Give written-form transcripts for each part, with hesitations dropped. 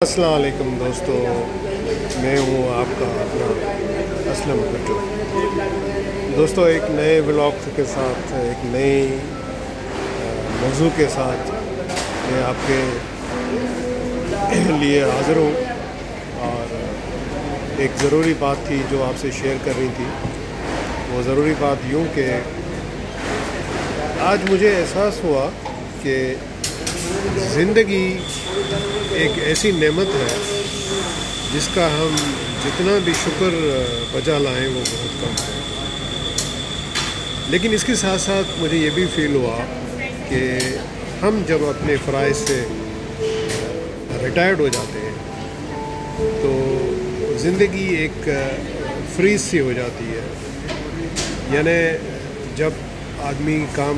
अस्सलाम वालेकुम दोस्तों, मैं हूँ आपका अपना असलम भुट्टो। दोस्तों, एक नए व्लॉग के साथ, एक नए मौजू के साथ मैं आपके लिए हाज़िर हूँ। और एक ज़रूरी बात थी जो आपसे शेयर करनी थी। वो ज़रूरी बात यूँ कि आज मुझे एहसास हुआ कि ज़िंदगी एक ऐसी नेमत है जिसका हम जितना भी शुक्र बजा लाएं वो बहुत कम है। लेकिन इसके साथ साथ मुझे ये भी फ़ील हुआ कि हम जब अपने फ़राइज़ से रिटायर्ड हो जाते हैं तो ज़िंदगी एक फ्रीज़ सी हो जाती है। यानी जब आदमी काम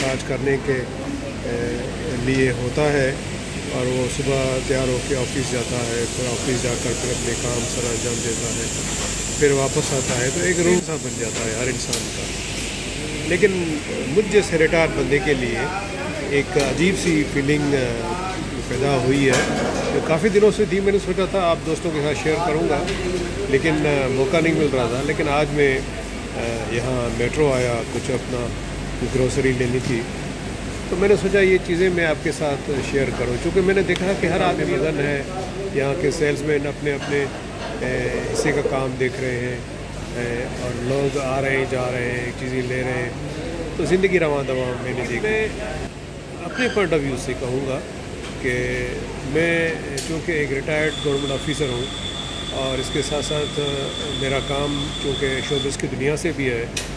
काज करने के लिए होता है और वो सुबह तैयार होकर ऑफिस जाता है, फिर ऑफिस जाकर फिर अपने काम सर अंजाम देता है, फिर वापस आता है, तो एक रूम सा बन जाता है हर इंसान का। लेकिन मुझ जैसे रिटायर्ड बंदे के लिए एक अजीब सी फीलिंग पैदा हुई है जो काफ़ी दिनों से थी। मैंने सोचा था आप दोस्तों के साथ शेयर करूंगा, लेकिन मौका नहीं मिल रहा था। लेकिन आज मैं यहाँ मेट्रो आया, कुछ अपना ग्रोसरी लेनी थी, तो मैंने सोचा ये चीज़ें मैं आपके साथ शेयर करूं। चूँकि मैंने देखा कि हर आदमी मगन है, यहाँ के सेल्समैन अपने अपने हिस्से का काम देख रहे हैं और लोग आ रहे हैं, जा रहे हैं, चीज़ें ले रहे हैं, तो ज़िंदगी रवां दवां मैंने देखी। मैं अपने पॉइंट ऑफ व्यू से कहूँगा कि मैं चूँकि एक रिटायर्ड गवर्नमेंट ऑफिसर हूँ और इसके साथ साथ मेरा काम चूँकि शोबिज़ की दुनिया से भी है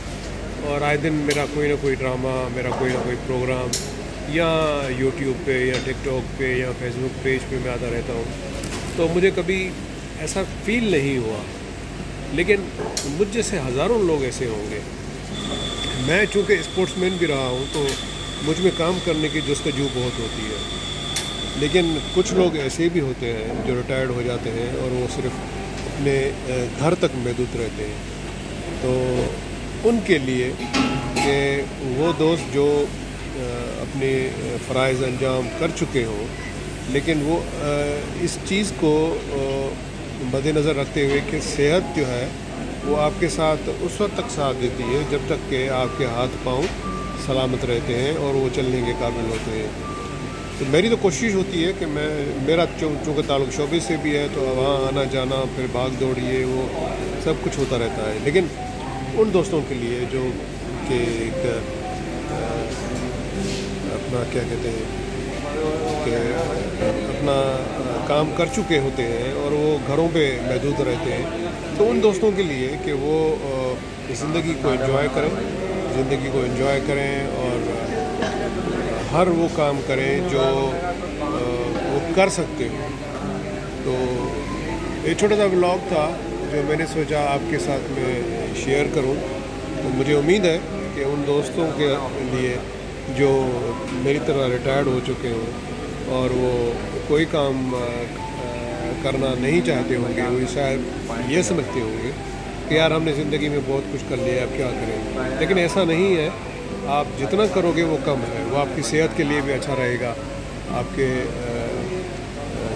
और आए दिन मेरा कोई ना कोई ड्रामा, मेरा कोई ना कोई प्रोग्राम या यूट्यूब पे या टिकटॉक पे या फेसबुक पेज पे मैं आता रहता हूँ, तो मुझे कभी ऐसा फील नहीं हुआ। लेकिन मुझ जैसे हज़ारों लोग ऐसे होंगे। मैं चूँकि स्पोर्ट्समैन भी रहा हूँ तो मुझ में काम करने की जस्तजू बहुत होती है। लेकिन कुछ लोग ऐसे भी होते हैं जो रिटायर्ड हो जाते हैं और वो सिर्फ अपने घर तक महदूद रहते हैं। तो उनके लिए कि वो दोस्त जो अपने फ़राइज़ अंजाम कर चुके हों, लेकिन वो इस चीज़ को मद्देनज़र रखते हुए कि सेहत जो है वो आपके साथ उस वक्त तक साथ देती है जब तक कि आपके हाथ पाँव सलामत रहते हैं और वो चलने के काबिल होते हैं। तो मेरी तो कोशिश होती है कि मेरा चूँकि ताल्लुक़ शोबे से भी है, तो वहाँ आना जाना, फिर भाग दौड़िए, वो सब कुछ होता रहता है। लेकिन उन दोस्तों के लिए जो कि एक अपना क्या कहते हैं कि अपना काम कर चुके होते हैं और वो घरों पे महदूद रहते हैं, तो उन दोस्तों के लिए कि वो ज़िंदगी को एंजॉय करें और हर वो काम करें जो वो कर सकते हो। तो एक छोटा सा व्लॉग था जो मैंने सोचा आपके साथ में शेयर करूं। तो मुझे उम्मीद है कि उन दोस्तों के लिए जो मेरी तरह रिटायर्ड हो चुके हों और वो कोई काम करना नहीं चाहते होंगे, वो शायद ये समझते होंगे कि यार हमने ज़िंदगी में बहुत कुछ कर लिया, अब क्या करें। लेकिन ऐसा नहीं है। आप जितना करोगे वो कम है, वो आपकी सेहत के लिए भी अच्छा रहेगा। आपके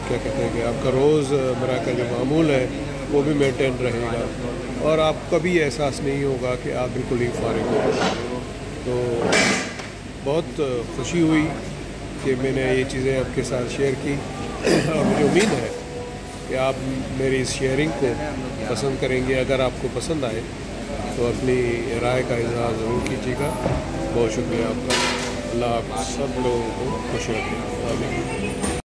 क्या कहते हैं कि आपका रोज़मर्रा का जो मामूल है वो भी मेंटेन रहेगा और आपको कभी एहसास नहीं होगा कि आप बिल्कुल ही फारिग हो। तो बहुत खुशी हुई कि मैंने ये चीज़ें आपके साथ शेयर की और मुझे उम्मीद है कि आप मेरी इस शेयरिंग को पसंद करेंगे। अगर आपको पसंद आए तो अपनी राय का इज़हार ज़रूर कीजिएगा। बहुत शुक्रिया आपका। अल्लाह आप सब लोगों को खुश रखे। आमीन।